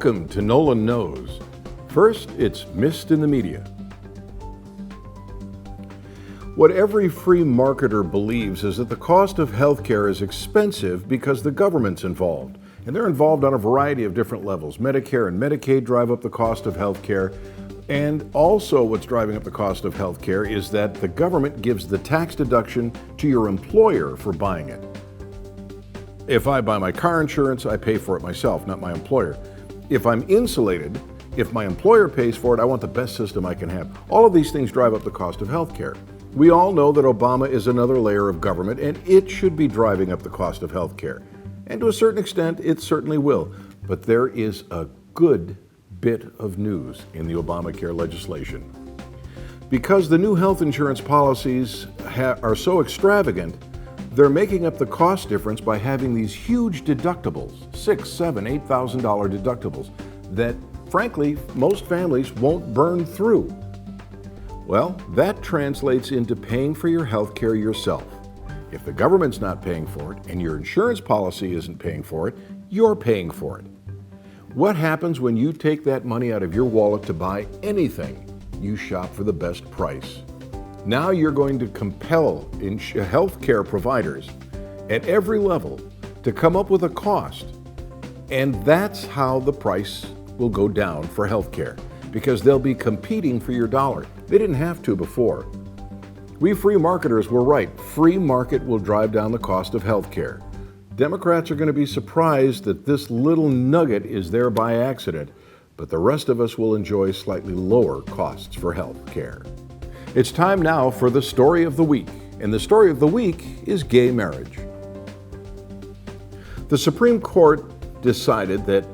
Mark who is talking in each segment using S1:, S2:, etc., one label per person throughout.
S1: Welcome to Nolan Knows. First, it's missed in the media. What every free marketer believes is that the cost of healthcare is expensive because the government's involved. And they're involved on a variety of different levels. Medicare and Medicaid drive up the cost of healthcare. And also what's driving up the cost of healthcare is that the government gives the tax deduction to your employer for buying it. If I buy my car insurance, I pay for it myself, not my employer. If I'm insulated, if my employer pays for it, I want the best system I can have. All of these things drive up the cost of healthcare. We all know that Obama is another layer of government, and it should be driving up the cost of healthcare. And to a certain extent, it certainly will. But there is a good bit of news in the Obamacare legislation. Because the new health insurance policies are so extravagant, they're making up the cost difference by having these huge deductibles, $6,000, $7,000, $8,000 deductibles that, frankly, most families won't burn through. Well, that translates into paying for your health care yourself. If the government's not paying for it and your insurance policy isn't paying for it, you're paying for it. What happens when you take that money out of your wallet to buy anything? You shop for the best price. Now you're going to compel healthcare providers at every level to come up with a cost. And that's how the price will go down for healthcare, because they'll be competing for your dollar. They didn't have to before. We free marketers were right. Free market will drive down the cost of healthcare. Democrats are going to be surprised that this little nugget is there by accident, but the rest of us will enjoy slightly lower costs for healthcare. It's time now for the story of the week, and the story of the week is gay marriage. The Supreme Court decided that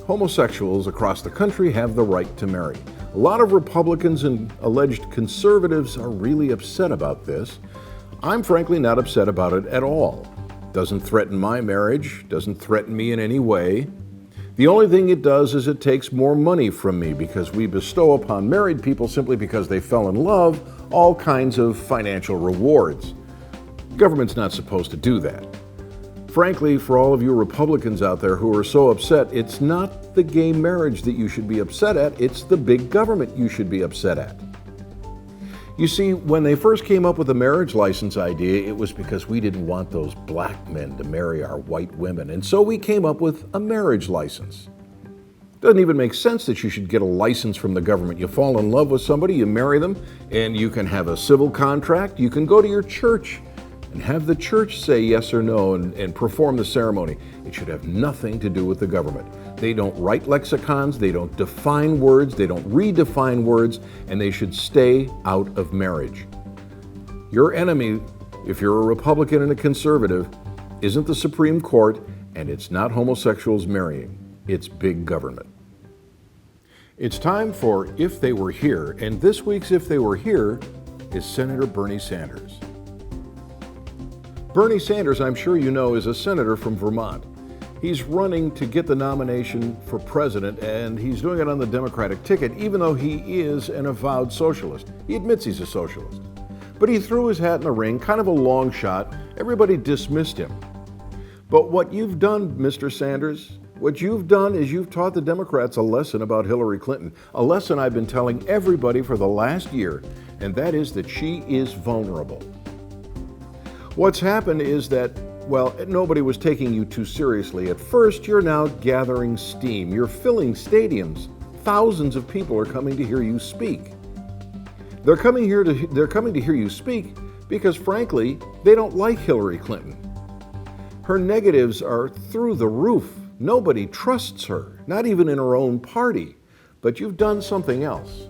S1: homosexuals across the country have the right to marry. A lot of Republicans and alleged conservatives are really upset about this. I'm frankly not upset about it at all. Doesn't threaten my marriage, doesn't threaten me in any way. The only thing it does is it takes more money from me because we bestow upon married people simply because they fell in love all kinds of financial rewards. Government's not supposed to do that. Frankly, for all of you Republicans out there who are so upset, it's not the gay marriage that you should be upset at, it's the big government you should be upset at. You see, when they first came up with the marriage license idea, it was because we didn't want those black men to marry our white women, and so we came up with a marriage license. Doesn't even make sense that you should get a license from the government. You fall in love with somebody, you marry them, and you can have a civil contract. You can go to your church and have the church say yes or no and perform the ceremony. It should have nothing to do with the government. They don't write lexicons, they don't define words, they don't redefine words, and they should stay out of marriage. Your enemy, if you're a Republican and a conservative, isn't the Supreme Court, and it's not homosexuals marrying. It's big government. It's time for If They Were Here, and this week's If They Were Here is Senator Bernie Sanders. Bernie Sanders, I'm sure you know, is a senator from Vermont. He's running to get the nomination for president, and he's doing it on the Democratic ticket, even though he is an avowed socialist. He admits he's a socialist. But he threw his hat in the ring, kind of a long shot. Everybody dismissed him. But what you've done, Mr. Sanders, what you've done is you've taught the Democrats a lesson about Hillary Clinton, a lesson I've been telling everybody for the last year, and that is that she is vulnerable. What's happened is that, well, nobody was taking you too seriously at first. You're now gathering steam. You're filling stadiums. Thousands of people are coming to hear you speak. They're coming to hear you speak because, frankly, they don't like Hillary Clinton. Her negatives are through the roof. Nobody trusts her, not even in her own party. But you've done something else.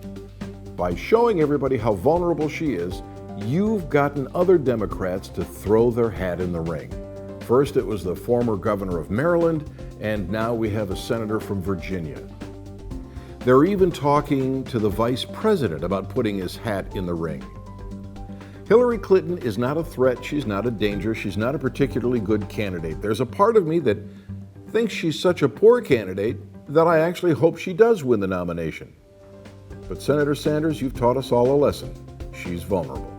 S1: By showing everybody how vulnerable she is, you've gotten other Democrats to throw their hat in the ring. First, it was the former governor of Maryland, and now we have a senator from Virginia. They're even talking to the vice president about putting his hat in the ring. Hillary Clinton is not a threat. She's not a danger. She's not a particularly good candidate. There's a part of me that thinks she's such a poor candidate that I actually hope she does win the nomination. But Senator Sanders, you've taught us all a lesson. She's vulnerable.